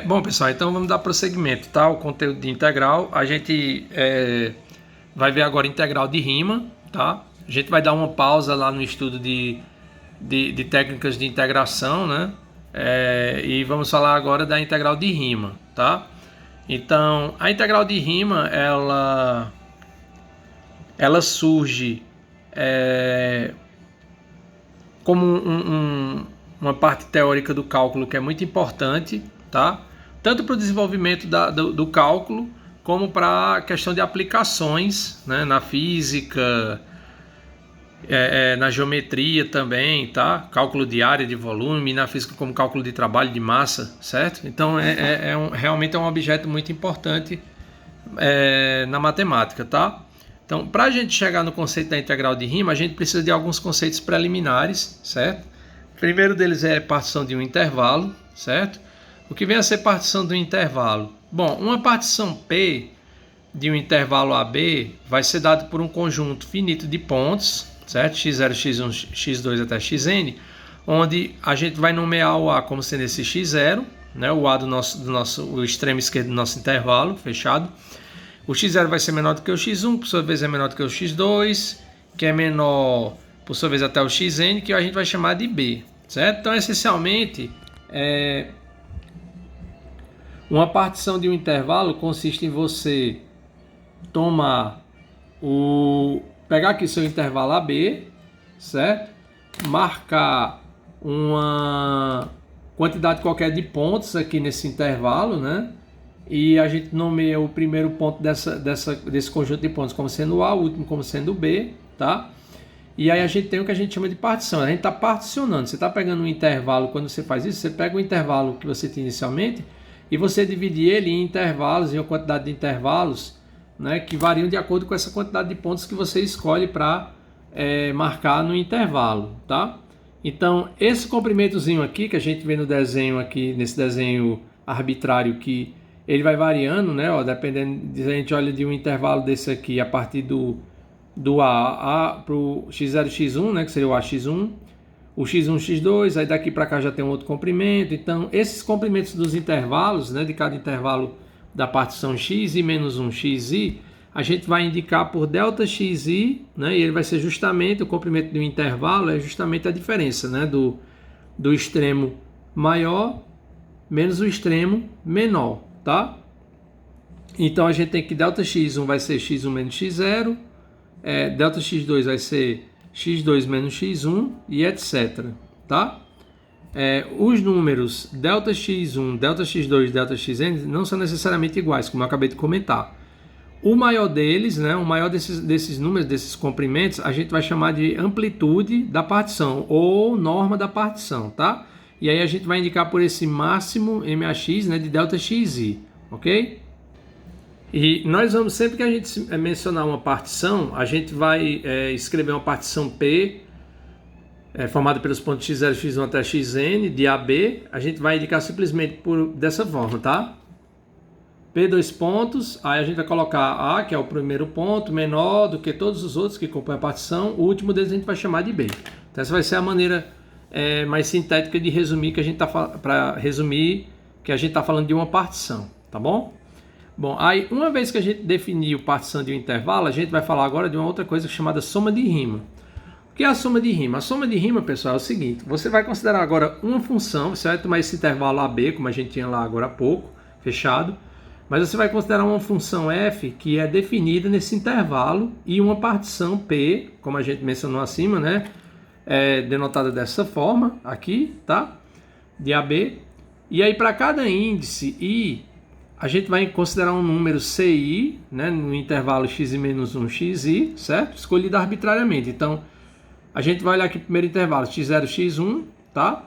Bom, pessoal, então vamos dar prosseguimento, tá? O conteúdo de integral, a gente vai ver agora integral de rima, tá? A gente vai dar uma pausa lá no estudo de técnicas de integração, né? E vamos falar agora da integral de rima, tá? Então, a integral de rima, ela surge como uma parte teórica do cálculo que é muito importante, tá? Tanto para o desenvolvimento do cálculo, como para a questão de aplicações, né? Na física, na geometria também, tá? Cálculo de área, de volume, e na física como cálculo de trabalho, de massa, certo? Então realmente é um objeto muito importante na matemática, tá? Então, para a gente chegar no conceito da integral de rima, a gente precisa de alguns conceitos preliminares, certo? O primeiro deles é partição de um intervalo, certo? O que vem a ser partição de um intervalo? Bom, uma partição P de um intervalo AB vai ser dado por um conjunto finito de pontos, certo? x0, x1, x2 até xn, onde a gente vai nomear o A como sendo esse x0, né? O A o extremo esquerdo do nosso intervalo, fechado. O x0 vai ser menor do que o x1, por sua vez é menor do que o x2, que é menor, por sua vez, até o xn, que a gente vai chamar de B, certo? Então, essencialmente, uma partição de um intervalo consiste em você pegar aqui seu intervalo AB, certo? Marcar uma quantidade qualquer de pontos aqui nesse intervalo, né? E a gente nomeia o primeiro ponto desse conjunto de pontos como sendo A, o último como sendo B, tá? E aí a gente tem o que a gente chama de partição. A gente está particionando. Você está pegando um intervalo, quando você faz isso, você pega o intervalo que você tinha inicialmente e você divide ele em intervalos, em uma quantidade de intervalos, né, que variam de acordo com essa quantidade de pontos que você escolhe para marcar no intervalo, tá? Então, esse comprimentozinho aqui, que a gente vê no desenho aqui, nesse desenho arbitrário, que ele vai variando, né? Ó, dependendo, a gente olha de um intervalo desse aqui a partir do A para o x0, x1, né? Que seria o AX1, o x1, x2, aí daqui para cá já tem um outro comprimento. Então, esses comprimentos dos intervalos, né? De cada intervalo da partição x, i menos 1, xi, a gente vai indicar por ΔXi, né? E ele vai ser justamente, o comprimento do intervalo é justamente a diferença, né? Do extremo maior menos o extremo menor, tá? Então a gente tem que ΔX1 vai ser x1 menos x0, ΔX2 vai ser x2 menos x1 e etc, tá? Os números ΔX1, ΔX2 e ΔXn não são necessariamente iguais, como eu acabei de comentar. O maior deles, né, o maior desses números, desses comprimentos, a gente vai chamar de amplitude da partição ou norma da partição, tá? E aí a gente vai indicar por esse máximo MAX, né, de ΔXi, ok? E nós vamos, sempre que a gente mencionar uma partição, a gente vai escrever uma partição P, formada pelos pontos x0, x1 até xn, de AB, a gente vai indicar simplesmente dessa forma, tá? P, dois pontos, aí a gente vai colocar A, que é o primeiro ponto, menor do que todos os outros que compõem a partição, o último deles a gente vai chamar de B. Então essa vai ser a maneira mais sintética de resumir que a gente está falando de uma partição, tá bom? Bom, aí uma vez que a gente definiu partição de um intervalo, a gente vai falar agora de uma outra coisa chamada soma de rima. O que é a soma de rima? A soma de rima, pessoal, é o seguinte: você vai considerar agora uma função, você vai tomar esse intervalo AB, como a gente tinha lá agora há pouco, fechado, mas você vai considerar uma função f que é definida nesse intervalo e uma partição P, como a gente mencionou acima, né? Denotada dessa forma aqui, tá? De AB. E aí para cada índice i, a gente vai considerar um número ci, né? No intervalo x menos 1, xi, certo? Escolhido arbitrariamente. Então, a gente vai olhar aqui o primeiro intervalo, x0, x1, tá?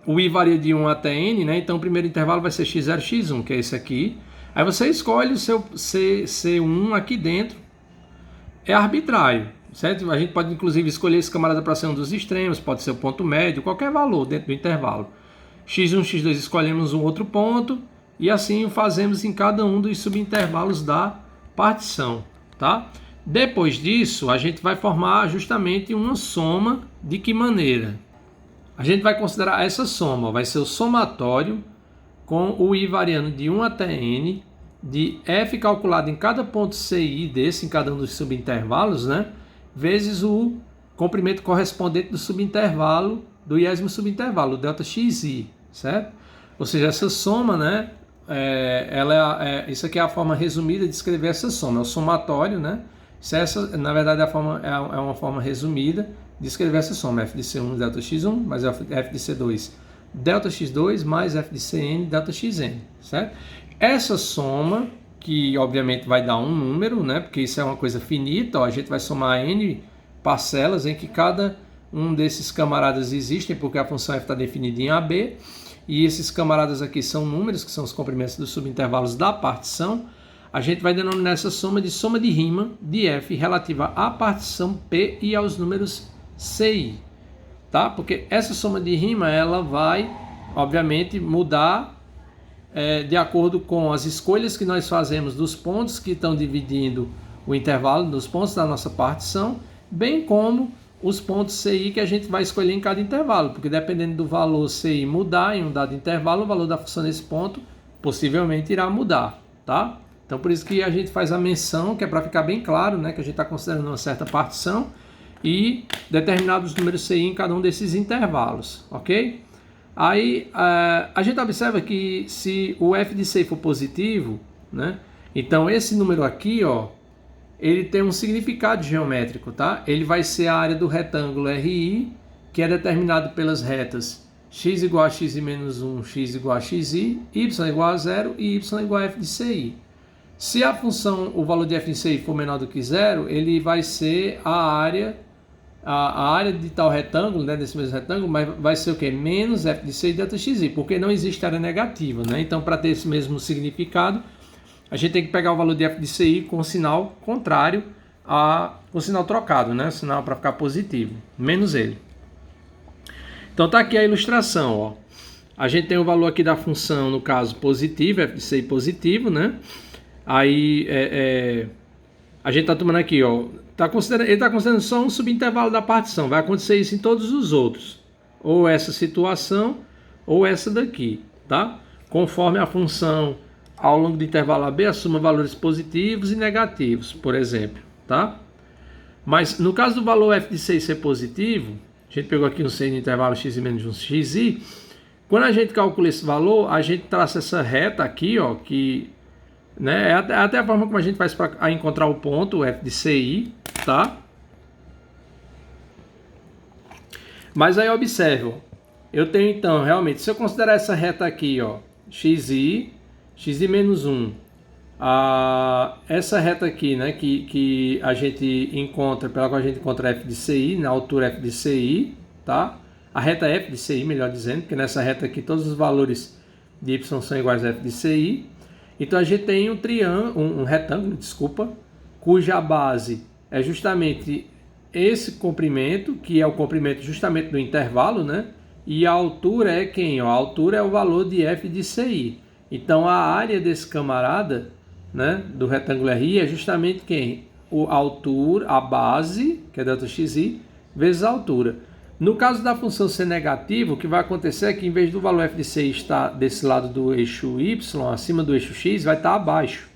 O i varia de 1 até n, né? Então o primeiro intervalo vai ser x0, x1, que é esse aqui. Aí você escolhe o seu C1 aqui dentro. É arbitrário, certo? A gente pode inclusive escolher esse camarada para ser um dos extremos, pode ser o ponto médio, qualquer valor dentro do intervalo. x1, x2 escolhemos um outro ponto e assim fazemos em cada um dos subintervalos da partição, tá? Depois disso, a gente vai formar justamente uma soma. De que maneira? a gente vai considerar essa soma, vai ser o somatório com o i variando de 1 até n, de f calculado em cada ponto CI desse, em cada um dos subintervalos, né? Vezes o comprimento correspondente do subintervalo, do iésimo subintervalo, o ΔXi, certo? Ou seja, essa soma, né? Isso aqui é a forma resumida de escrever essa soma, é o somatório, né? Essa, na verdade, é uma forma resumida de escrever essa soma, f de C1 ΔX1 mais f de C2 ΔX2 mais f de Cn ΔXn, certo? Essa soma, que obviamente vai dar um número, né? Porque isso é uma coisa finita, ó, a gente vai somar n parcelas em que cada um desses camaradas existem, porque a função f está definida em AB, e esses camaradas aqui são números, que são os comprimentos dos subintervalos da partição. A gente vai denominar essa soma de Riemann de f relativa à partição P e aos números CI, tá? Porque essa soma de Riemann, ela vai, obviamente, mudar de acordo com as escolhas que nós fazemos dos pontos que estão dividindo o intervalo, dos pontos da nossa partição, bem como os pontos CI que a gente vai escolher em cada intervalo, porque dependendo do valor CI mudar em um dado intervalo, o valor da função nesse ponto possivelmente irá mudar, tá? Então por isso que a gente faz a menção, que é para ficar bem claro, né, que a gente está considerando uma certa partição e determinados números CI em cada um desses intervalos, ok? Aí a gente observa que se o f de CI for positivo, né, então esse número aqui, ó, ele tem um significado geométrico, tá? Ele vai ser a área do retângulo RI, que é determinado pelas retas x igual a x menos 1, x igual a xi, y igual a 0 e y igual a f de CI. Se a função, o valor de f de CI for menor do que 0, ele vai ser a área de tal retângulo, né, desse mesmo retângulo, mas vai ser o quê? Menos f de CI ΔXi, porque não existe área negativa, né? Então, para ter esse mesmo significado, a gente tem que pegar o valor de f de CI com o sinal contrário, com o sinal trocado, né? O sinal para ficar positivo, menos ele. Então tá aqui a ilustração, ó. A gente tem o valor aqui da função, no caso, positivo, f de CI positivo, né? Aí a gente está tomando aqui, ó. Ele está considerando só um subintervalo da partição. Vai acontecer isso em todos os outros. Ou essa situação, ou essa daqui, tá? Conforme a função ao longo do intervalo AB assuma valores positivos e negativos, por exemplo, tá? Mas no caso do valor f de CI ser positivo, a gente pegou aqui um C no intervalo x menos 1 xi. Quando a gente calcula esse valor, a gente traça essa reta aqui, ó, que, né, é até a forma como a gente faz para encontrar o ponto, o f de CI, tá? Mas aí observe, eu tenho então, realmente, se eu considerar essa reta aqui, ó, xi menos 1, essa reta aqui, né, que a gente encontra, pela qual a gente encontra f de CI, na altura f de CI, tá? A reta f de CI, melhor dizendo, porque nessa reta aqui todos os valores de y são iguais a f de CI. Então a gente tem um retângulo, cuja base é justamente esse comprimento, que é o comprimento justamente do intervalo, né? E a altura é quem? A altura é o valor de f de CI. Então a área desse camarada, né, do retângulo RI é justamente quem? A altura, a base, que é ΔXi, vezes a altura. No caso da função ser negativa, o que vai acontecer é que em vez do valor f de CI estar desse lado do eixo y, acima do eixo x, vai estar abaixo.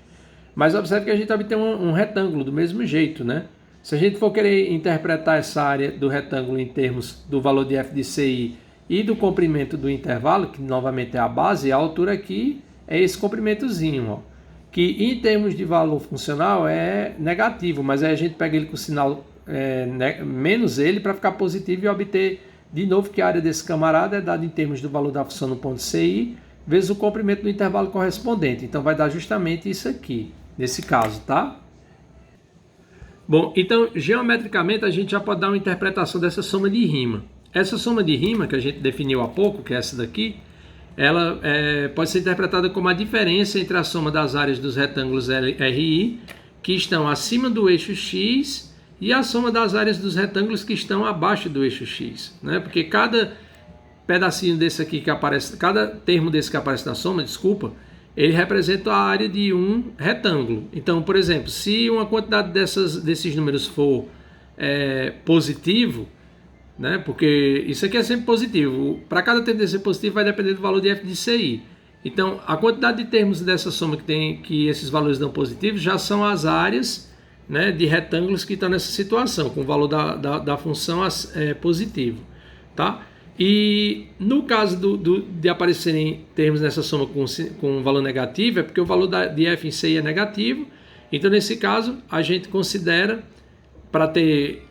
Mas observe que a gente obtém um retângulo do mesmo jeito, né? Se a gente for querer interpretar essa área do retângulo em termos do valor de f de CI e do comprimento do intervalo, que novamente é a base, a altura aqui é esse comprimentozinho, ó, que em termos de valor funcional é negativo, mas aí a gente pega ele com o sinal menos ele para ficar positivo e obter de novo que a área desse camarada é dada em termos do valor da função no ponto CI vezes o comprimento do intervalo correspondente. Então vai dar justamente isso aqui, nesse caso, tá? Bom, então geometricamente a gente já pode dar uma interpretação dessa soma de Riemann. Essa soma de Riemann que a gente definiu há pouco, que é essa daqui, ela pode ser interpretada como a diferença entre a soma das áreas dos retângulos RI que estão acima do eixo X e a soma das áreas dos retângulos que estão abaixo do eixo X, né? Porque cada pedacinho desse aqui que aparece, cada termo desse que aparece na soma, ele representa a área de um retângulo. Então, por exemplo, se uma quantidade desses números for positivo, né? Porque isso aqui é sempre positivo. Para cada termo de ser positivo vai depender do valor de f de ci. Então, a quantidade de termos dessa soma que esses valores dão positivos já são as áreas, né, de retângulos que estão nessa situação, com o valor da função positivo, tá? E no caso de aparecerem termos nessa soma com valor negativo, é porque o valor de f em ci é negativo. Então, nesse caso, a gente considera, para ter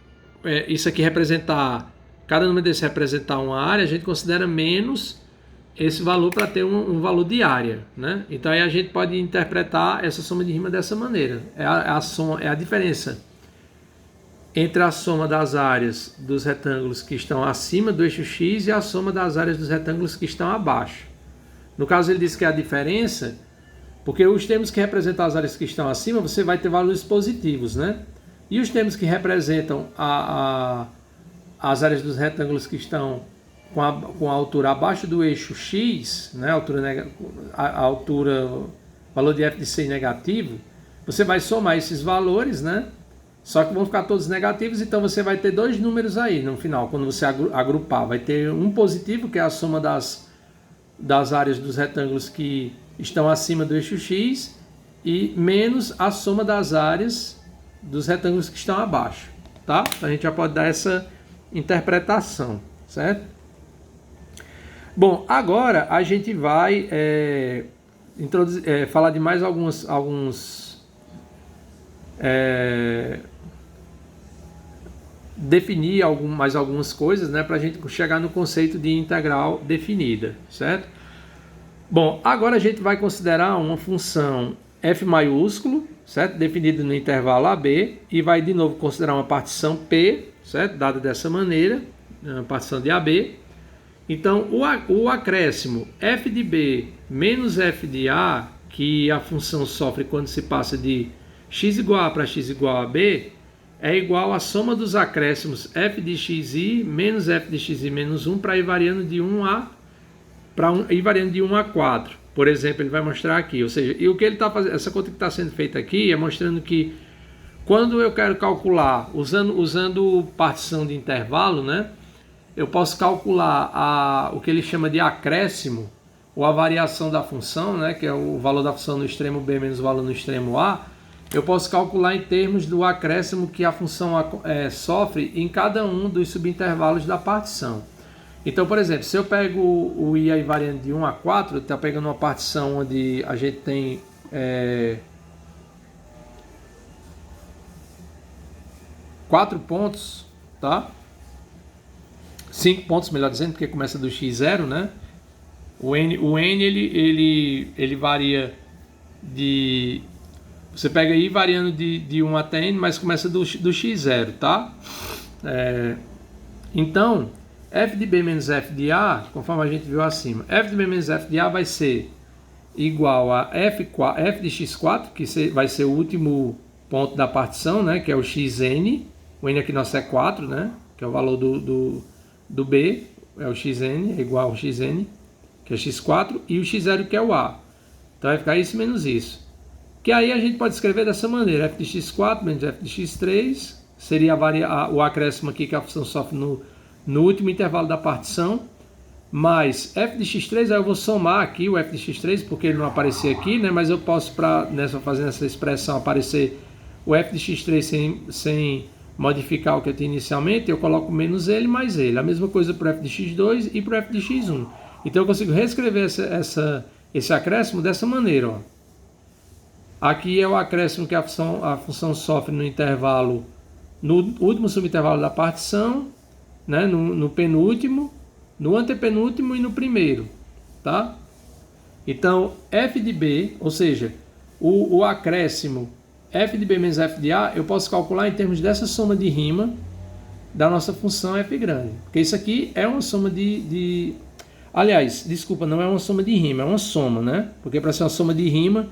isso aqui representar, cada número desse representar uma área, a gente considera menos esse valor para ter um valor de área, né? Então aí a gente pode interpretar essa soma de rima dessa maneira. É a diferença entre a soma das áreas dos retângulos que estão acima do eixo x e a soma das áreas dos retângulos que estão abaixo. No caso ele diz que é a diferença, porque os termos que representam as áreas que estão acima, você vai ter valores positivos, né? E os termos que representam as áreas dos retângulos que estão com a altura abaixo do eixo x, né, valor de f de ci negativo, você vai somar esses valores, né? Só que vão ficar todos negativos, então você vai ter dois números aí no final, quando você agrupar. Vai ter um positivo, que é a soma das áreas dos retângulos que estão acima do eixo x, e menos a soma das áreas dos retângulos que estão abaixo, tá? Então a gente já pode dar essa interpretação, certo? Bom, agora a gente vai falar de mais definir mais algumas coisas, né, para a gente chegar no conceito de integral definida, certo? Bom, agora a gente vai considerar uma função f maiúsculo, certo? Definida no intervalo AB, e vai de novo considerar uma partição P, certo? Dada dessa maneira, uma partição de AB. Então, o acréscimo f de b menos f de a, que a função sofre quando se passa de x igual a para x igual a b, é igual à soma dos acréscimos f de xi menos f de xi menos 1 para ir variando de 1 a 4. Por exemplo, ele vai mostrar aqui. Ou seja, e o que ele está fazendo, essa conta que está sendo feita aqui é mostrando que quando eu quero calcular, usando partição de intervalo, né? Eu posso calcular o que ele chama de acréscimo, ou a variação da função, né, que é o valor da função no extremo b menos o valor no extremo a. Eu posso calcular em termos do acréscimo que a função sofre em cada um dos subintervalos da partição. Então, por exemplo, se eu pego o i aí variando de 1 a 4, está pegando uma partição onde a gente tem 4 pontos, tá? 5 pontos, melhor dizendo, porque começa do x0, né? O n ele varia de... Você pega i variando de 1 até n, mas começa do x0, tá? Então, f de b menos f de a, conforme a gente viu acima, f de b menos f de a vai ser igual a f de x4, que vai ser o último ponto da partição, né? Que é o xn. O n aqui nosso é 4, né? Que é o valor do b, é o xn, é igual ao xn, que é x4, e o x0 que é o a. Então vai ficar isso menos isso. Que aí a gente pode escrever dessa maneira, f de x4 menos f de x3, seria o acréscimo aqui que a função sofre no último intervalo da partição, mais f de x3, aí eu vou somar aqui o f de x3, porque ele não aparecia aqui, né? Mas eu posso, fazendo essa expressão, aparecer o f de x3 sem modificar o que eu tinha inicialmente, eu coloco menos ele mais ele. A mesma coisa para o f de x2 e para o f de x1. Então eu consigo reescrever esse acréscimo dessa maneira. Ó. Aqui é o acréscimo que a função sofre no intervalo, no último subintervalo da partição, né? no penúltimo, no antepenúltimo e no primeiro. Tá? Então, f de b, ou seja, o acréscimo f de b menos f de a, eu posso calcular em termos dessa soma de rima da nossa função f grande. Porque isso aqui é uma soma Aliás, desculpa, não é uma soma de rima, é uma soma, né? Porque para ser uma soma de rima,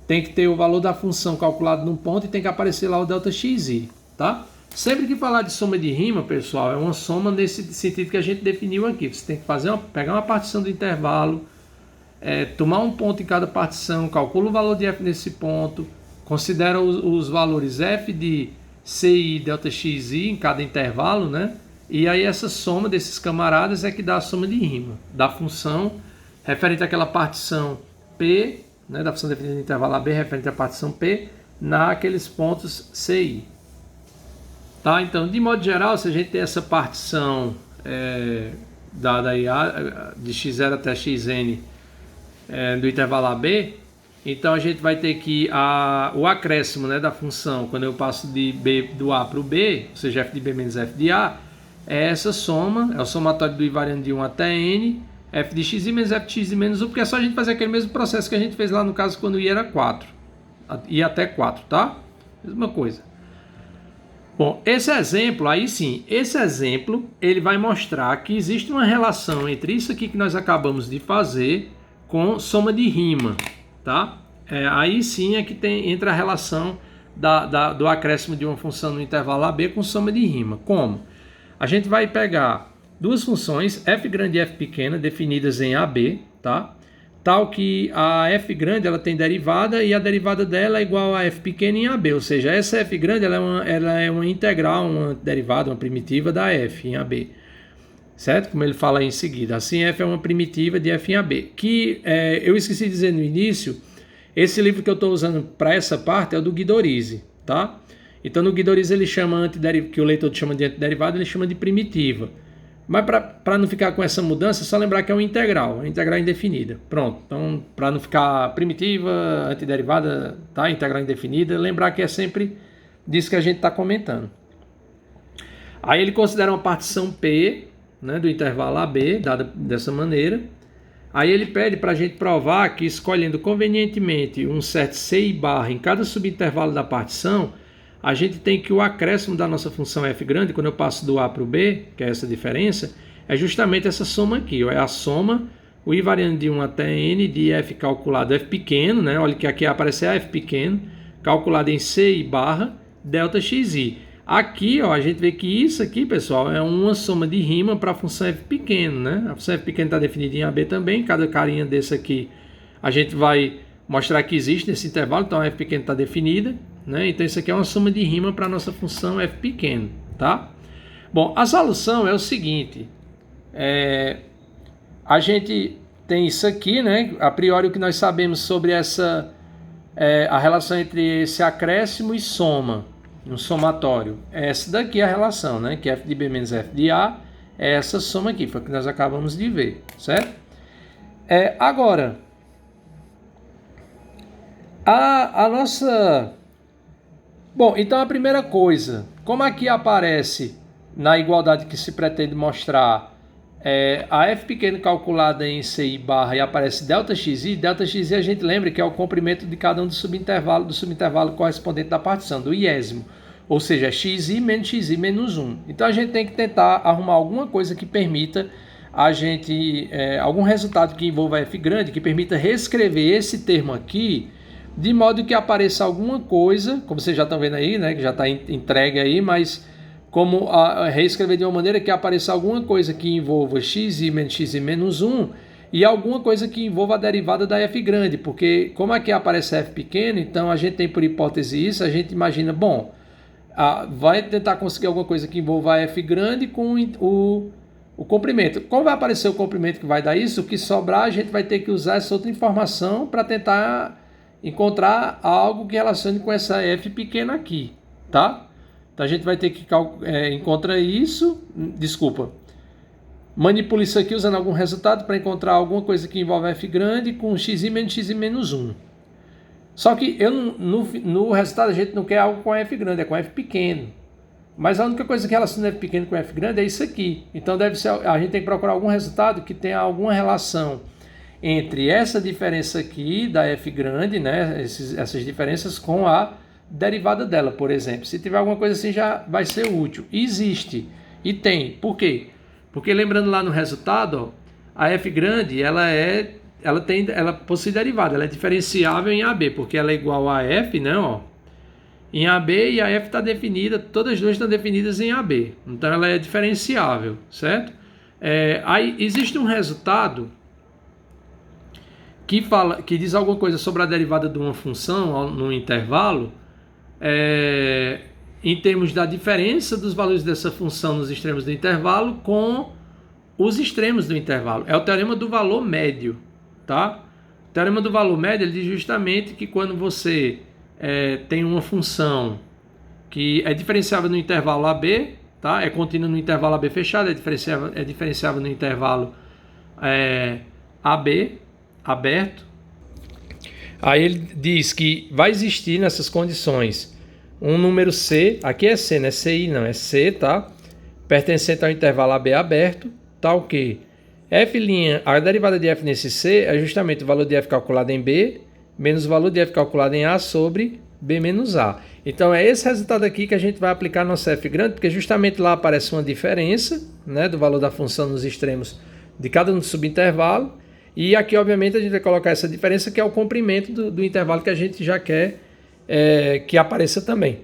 tem que ter o valor da função calculado num ponto e tem que aparecer lá o ΔXi, tá? Sempre que falar de soma de rima, pessoal, é uma soma nesse sentido que a gente definiu aqui. Você tem que pegar uma partição do intervalo, tomar um ponto em cada partição, calcula o valor de f nesse ponto, considera os valores f de ci e ΔXi em cada intervalo, né? E aí essa soma desses camaradas é que dá a soma de rima da função referente àquela partição P, né, da função definida no intervalo AB referente à partição P, naqueles pontos CI. Tá? Então, de modo geral, se a gente tem essa partição dada aí de x0 até xn do intervalo AB, então a gente vai ter que o acréscimo, né, da função, quando eu passo do A para o B, ou seja, f de B menos f de A, é essa soma, é o somatório do i variando de 1 até n, f de xi menos f de xi menos 1, porque é só a gente fazer aquele mesmo processo que a gente fez lá no caso quando o i era 4, i até 4, tá? Mesma coisa. Bom, esse exemplo, aí sim, esse exemplo, ele vai mostrar que existe uma relação entre isso aqui que nós acabamos de fazer com soma de rima, tá? Aí sim é que entra a relação do acréscimo de uma função no intervalo AB com soma de rima. Como? A gente vai pegar duas funções, f grande e f pequena, definidas em AB, tá? Tal que a f grande ela tem derivada e a derivada dela é igual a f pequena em AB, ou seja, essa f grande ela é uma integral, uma derivada, uma primitiva da f em AB, certo? Como ele fala aí em seguida, assim f é uma primitiva de f em AB, que eu esqueci de dizer no início, esse livro que eu estou usando para essa parte é o do Guidorizi, tá? Então no Guidorizi ele chama que o leitor chama de antiderivada, ele chama de primitiva. Mas para não ficar com essa mudança, é só lembrar que é uma integral indefinida. Pronto, então para não ficar primitiva, antiderivada, tá? Integral indefinida, lembrar que é sempre disso que a gente está comentando. Aí ele considera uma partição P, né, do intervalo AB, dada dessa maneira. Aí ele pede para a gente provar que escolhendo convenientemente um certo CI barra em cada subintervalo da partição, a gente tem que o acréscimo da nossa função f grande, quando eu passo do A para o B, que é essa diferença, é justamente essa soma aqui. É a soma, o i variando de 1 até n, de f calculado, f pequeno, né? Olha que aqui aparece a f pequeno, calculado em CI barra delta xi. Aqui, ó, a gente vê que isso aqui, pessoal, é uma soma de rima para a função f pequeno, né? A função f pequeno está definida em AB também, cada carinha desse aqui a gente vai mostrar que existe nesse intervalo, então a f pequeno está definida. Né? Então isso aqui é uma soma de rima para a nossa função f pequeno, tá? Bom, a solução é o seguinte, a gente tem isso aqui, né? A priori o que nós sabemos sobre a relação entre esse acréscimo e soma, um somatório, essa daqui é a relação, né? Que f de B menos f de A é essa soma aqui, foi o que nós acabamos de ver, certo? Agora, a nossa... Bom, então a primeira coisa, como aqui aparece na igualdade que se pretende mostrar a f pequeno calculada em CI barra e aparece ΔXi a gente lembra que é o comprimento de cada um do subintervalo correspondente da partição, do iésimo, ou seja, xi menos 1. Então a gente tem que tentar arrumar alguma coisa que permita a gente, algum resultado que envolva f grande, que permita reescrever esse termo aqui, de modo que apareça alguma coisa, como vocês já estão vendo aí, né, que já está entregue aí, mas como reescrever de uma maneira que apareça alguma coisa que envolva xi menos 1 e alguma coisa que envolva a derivada da f grande, porque como aqui aparece f pequeno, então a gente tem por hipótese isso, a gente imagina, bom, vai tentar conseguir alguma coisa que envolva a f grande com o comprimento. Como vai aparecer o comprimento que vai dar isso, o que sobrar a gente vai ter que usar essa outra informação para tentar encontrar algo que relacione com essa f pequena aqui, tá? Então a gente vai ter que encontrar isso, manipula isso aqui usando algum resultado para encontrar alguma coisa que envolve f grande com xi menos 1. Só que no resultado a gente não quer algo com f grande, é com f pequeno. Mas a única coisa que relaciona f pequeno com f grande é isso aqui. Então a gente tem que procurar algum resultado que tenha alguma relação entre essa diferença aqui da f grande, né, essas diferenças com a derivada dela, por exemplo. Se tiver alguma coisa assim já vai ser útil. Existe e tem. Por quê? Porque lembrando lá no resultado, ó, a f grande ela possui derivada, ela é diferenciável em AB, porque ela é igual a f, né, ó, em AB, e a f está definida, todas as duas estão definidas em AB. Então ela é diferenciável, certo? Aí existe um resultado que diz alguma coisa sobre a derivada de uma função no intervalo, em termos da diferença dos valores dessa função nos extremos do intervalo com os extremos do intervalo. É o teorema do valor médio, tá? O teorema do valor médio ele diz justamente que quando você tem uma função que é diferenciável no intervalo AB, tá? É contínua no intervalo AB fechado, é diferenciável no intervalo AB aberto. Aí ele diz que vai existir nessas condições um número C, aqui é C, não é CI não, é C, tá? Pertencente ao intervalo AB aberto, tal que f', a derivada de f nesse C é justamente o valor de f calculado em B menos o valor de f calculado em A sobre B menos A. Então é esse resultado aqui que a gente vai aplicar no nosso f grande, porque justamente lá aparece uma diferença, né, do valor da função nos extremos de cada um dos subintervalos, e aqui obviamente a gente vai colocar essa diferença que é o comprimento do intervalo que a gente já quer que apareça também.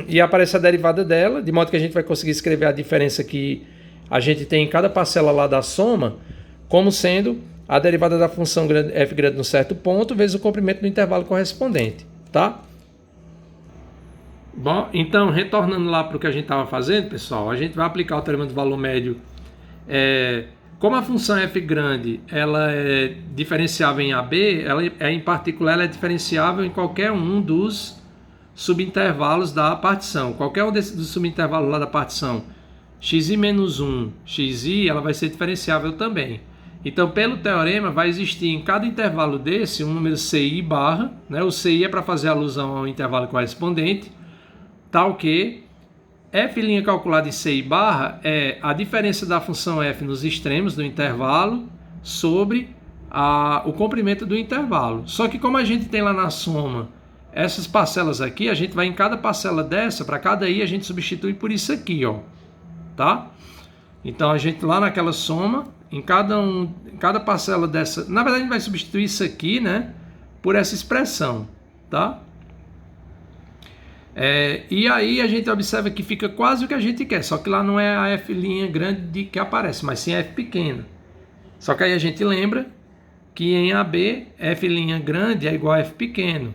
E aparece a derivada dela, de modo que a gente vai conseguir escrever a diferença que a gente tem em cada parcela lá da soma, como sendo a derivada da função f grande num certo ponto, vezes o comprimento do intervalo correspondente, tá? Bom, então, retornando lá para o que a gente estava fazendo, pessoal, a gente vai aplicar o teorema do valor médio. Como a função f grande ela é diferenciável em AB, em particular ela é diferenciável em qualquer um dos subintervalos da partição. Qualquer um dos subintervalos lá da partição, xi menos 1, xi, ela vai ser diferenciável também. Então, pelo teorema, vai existir em cada intervalo desse um número ci barra, né? O ci é para fazer alusão ao intervalo correspondente, tal que f' calculado em ci barra é a diferença da função f nos extremos do intervalo sobre o comprimento do intervalo. Só que como a gente tem lá na soma essas parcelas aqui, a gente vai em cada parcela dessa, para cada i a gente substitui por isso aqui, ó, tá? Então a gente lá naquela soma, em cada parcela dessa, na verdade a gente vai substituir isso aqui, né, por essa expressão, tá? E aí a gente observa que fica quase o que a gente quer, só que lá não é a f' grande que aparece, mas sim a f pequena. Só que aí a gente lembra que em AB, f' grande é igual a f pequeno.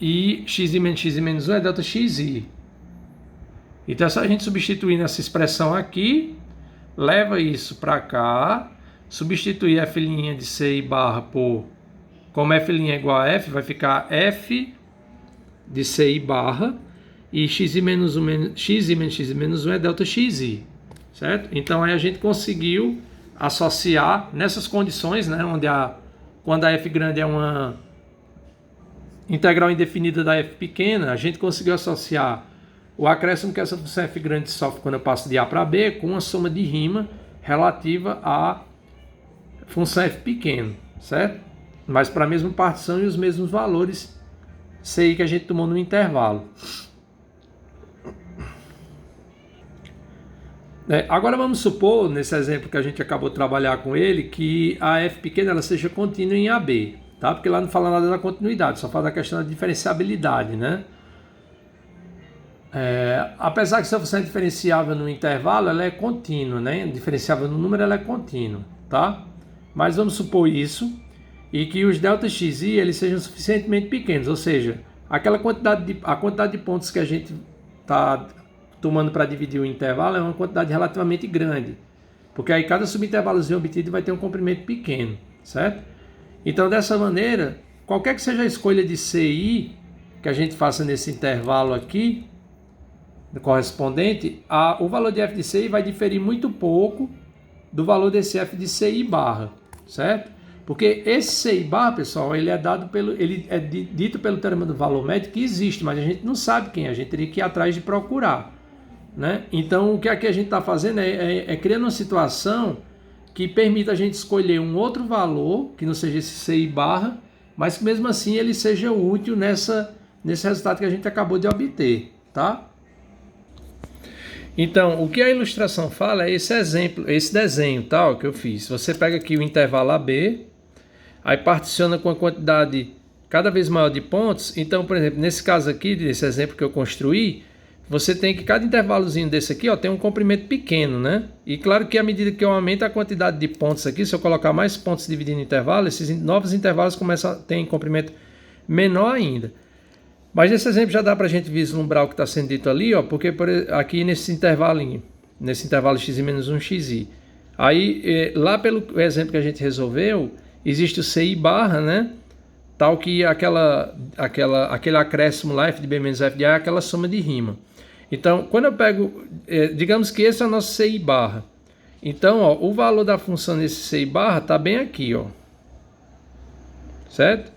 E x menos 1 é delta xi. Então é só a gente substituir nessa expressão aqui, leva isso para cá, substituir f' de ci barra por, como f' é igual a f, vai ficar f de ci barra, e x menos x menos 1 é delta xi, certo? Então aí a gente conseguiu associar nessas condições, né, onde quando a f grande é uma integral indefinida da f pequena, a gente conseguiu associar o acréscimo que essa função f grande sofre quando eu passo de A para B com uma soma de rima relativa à função f pequeno, certo? Mas para a mesma partição e os mesmos valores CI que a gente tomou no intervalo. Agora vamos supor, nesse exemplo que a gente acabou de trabalhar com ele, que a f pequena ela seja contínua em AB, tá? Porque lá não fala nada da continuidade, só fala da questão da diferenciabilidade, né? Apesar que se a função é diferenciável no intervalo, ela é contínua, né? Diferenciável no número, ela é contínua, tá? Mas vamos supor isso, e que os ΔXi eles sejam suficientemente pequenos, ou seja, a quantidade de pontos que a gente está tomando para dividir o intervalo é uma quantidade relativamente grande, porque aí cada subintervalozinho obtido vai ter um comprimento pequeno, certo? Então, dessa maneira, qualquer que seja a escolha de CI que a gente faça nesse intervalo aqui, correspondente, o valor de f de CI vai diferir muito pouco do valor desse f de CI barra, certo? Porque esse CI barra, pessoal, ele é dito pelo teorema do valor médio que existe, mas a gente não sabe quem é, a gente teria que ir atrás de procurar, né? Então, o que aqui a gente está fazendo é criando uma situação que permita a gente escolher um outro valor, que não seja esse CI barra, mas que mesmo assim ele seja útil nesse resultado que a gente acabou de obter, tá? Então, o que a ilustração fala é esse exemplo, esse desenho, tá, que eu fiz. Você pega aqui o intervalo AB, aí particiona com a quantidade cada vez maior de pontos. Então, por exemplo, nesse caso aqui, desse exemplo que eu construí, você tem que cada intervalozinho desse aqui, ó, tem um comprimento pequeno, né? E claro que à medida que eu aumento a quantidade de pontos aqui, se eu colocar mais pontos dividindo o intervalo, esses novos intervalos começam a ter comprimento menor ainda. Mas nesse exemplo já dá para a gente vislumbrar o que está sendo dito ali, ó, porque aqui nesse intervalo x menos 1 xi. Aí, lá pelo exemplo que a gente resolveu, existe o CI barra, né? Tal que aquele acréscimo lá, f de b menos f de a, é aquela soma de rima. Então, quando eu pego, digamos que esse é o nosso CI barra. Então, ó, o valor da função nesse CI barra está bem aqui, ó. Certo?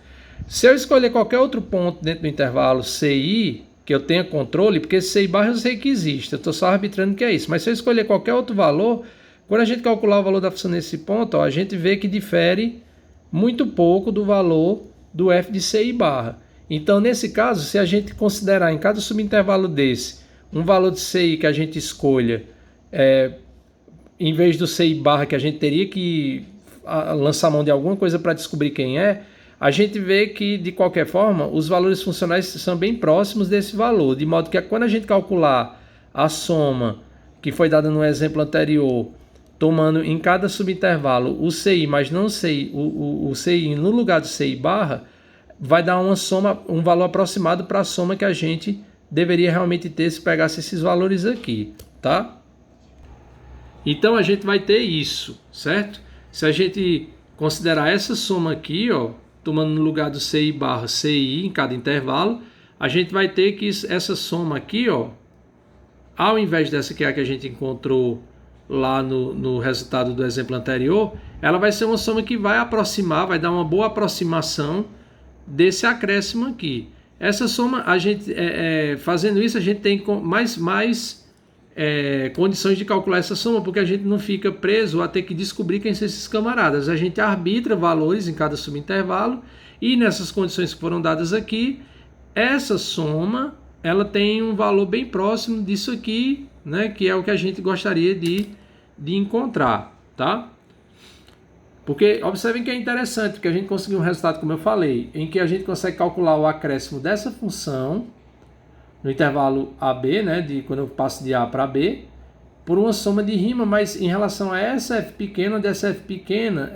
Se eu escolher qualquer outro ponto dentro do intervalo CI, que eu tenha controle, porque esse CI barra eu sei que existe, eu estou só arbitrando que é isso. Mas se eu escolher qualquer outro valor, quando a gente calcular o valor da função nesse ponto, ó, a gente vê que difere muito pouco do valor do f de CI barra. Então, nesse caso, se a gente considerar em cada subintervalo desse um valor de CI que a gente escolha, em vez do CI barra que a gente teria que lançar mão de alguma coisa para descobrir quem é, a gente vê que, de qualquer forma, os valores funcionais são bem próximos desse valor, de modo que quando a gente calcular a soma que foi dada no exemplo anterior, tomando em cada subintervalo o CI, mas não o CI no lugar do CI barra, vai dar uma soma, um valor aproximado para a soma que a gente deveria realmente ter se pegasse esses valores aqui, tá? Então a gente vai ter isso, certo? Se a gente considerar essa soma aqui, ó, tomando no lugar do CI barra CI em cada intervalo, a gente vai ter que essa soma aqui, ó, ao invés dessa que é a que a gente encontrou lá no resultado do exemplo anterior, ela vai ser uma soma que vai aproximar, vai dar uma boa aproximação desse acréscimo aqui. Essa soma, a gente fazendo isso, a gente tem mais condições de calcular essa soma, porque a gente não fica preso a ter que descobrir quem são esses camaradas. A gente arbitra valores em cada subintervalo e nessas condições que foram dadas aqui, essa soma ela tem um valor bem próximo disso aqui, né, que é o que a gente gostaria de encontrar, tá? Porque observem que é interessante, porque a gente conseguiu um resultado, como eu falei, em que a gente consegue calcular o acréscimo dessa função no intervalo AB, né, quando eu passo de A para B, por uma soma de rima, mas em relação a essa f pequena, onde essa f pequena,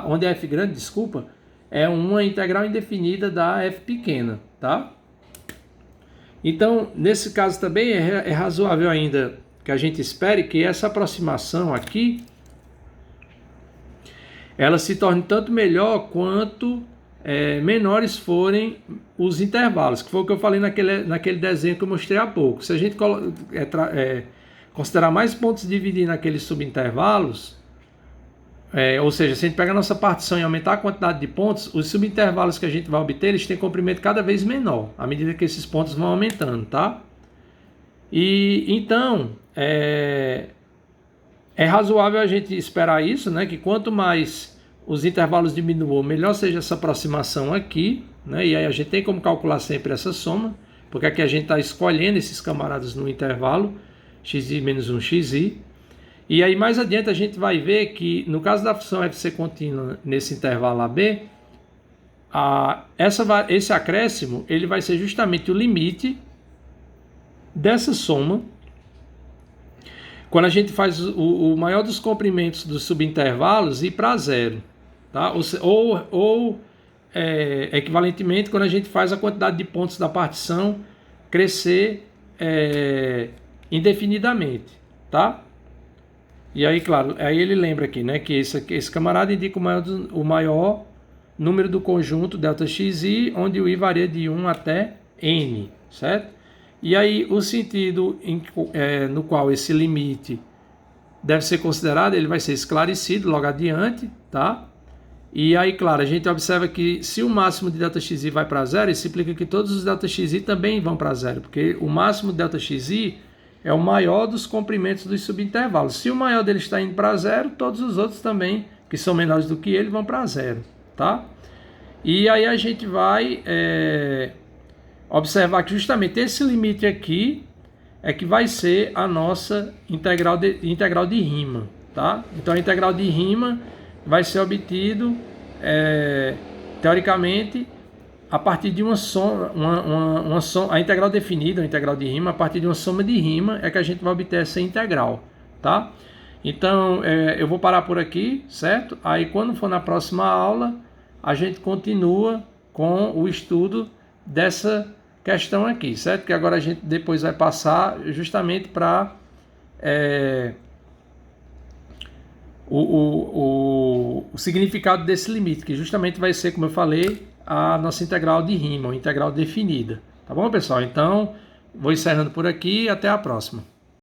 onde a f grande, desculpa, é uma integral indefinida da f pequena, tá? Então, nesse caso também é razoável ainda que a gente espere que essa aproximação aqui ela se torne tanto melhor quanto menores forem os intervalos, que foi o que eu falei naquele desenho que eu mostrei há pouco. Se a gente considerar mais pontos e dividir naqueles subintervalos, ou seja, se a gente pegar a nossa partição e aumentar a quantidade de pontos, os subintervalos que a gente vai obter, eles têm comprimento cada vez menor, à medida que esses pontos vão aumentando, tá? E então, é razoável a gente esperar isso, né? Que quanto mais os intervalos diminuam, melhor seja essa aproximação aqui, né? E aí a gente tem como calcular sempre essa soma, porque aqui a gente está escolhendo esses camaradas no intervalo xi menos 1 xi. E aí mais adiante a gente vai ver que no caso da função fc contínua nesse intervalo AB, esse acréscimo ele vai ser justamente o limite dessa soma quando a gente faz o maior dos comprimentos dos subintervalos ir para zero, tá? Ou equivalentemente quando a gente faz a quantidade de pontos da partição crescer indefinidamente, tá? E aí, claro, aí ele lembra aqui, né, que esse camarada indica o maior número do conjunto ΔXi, onde o i varia de 1 até n, certo? E aí o sentido no qual esse limite deve ser considerado, ele vai ser esclarecido logo adiante, tá? E aí, claro, a gente observa que se o máximo de ΔXi vai para zero, isso implica que todos os ΔXi também vão para zero, porque o máximo de ΔXi é o maior dos comprimentos dos subintervalos. Se o maior dele está indo para zero, todos os outros também, que são menores do que ele, vão para zero, tá? E aí a gente vai observar que justamente esse limite aqui é que vai ser a nossa integral de rima, tá? Então a integral de rima vai ser obtido, teoricamente, a partir de uma soma, a integral definida, a integral de rima, a partir de uma soma de rima é que a gente vai obter essa integral, tá? Então, eu vou parar por aqui, certo? Aí, quando for na próxima aula, a gente continua com o estudo dessa questão aqui, certo? Que agora a gente depois vai passar justamente para o significado desse limite, que justamente vai ser, como eu falei, a nossa integral de Riemann, integral definida. Tá bom, pessoal? Então, vou encerrando por aqui e até a próxima.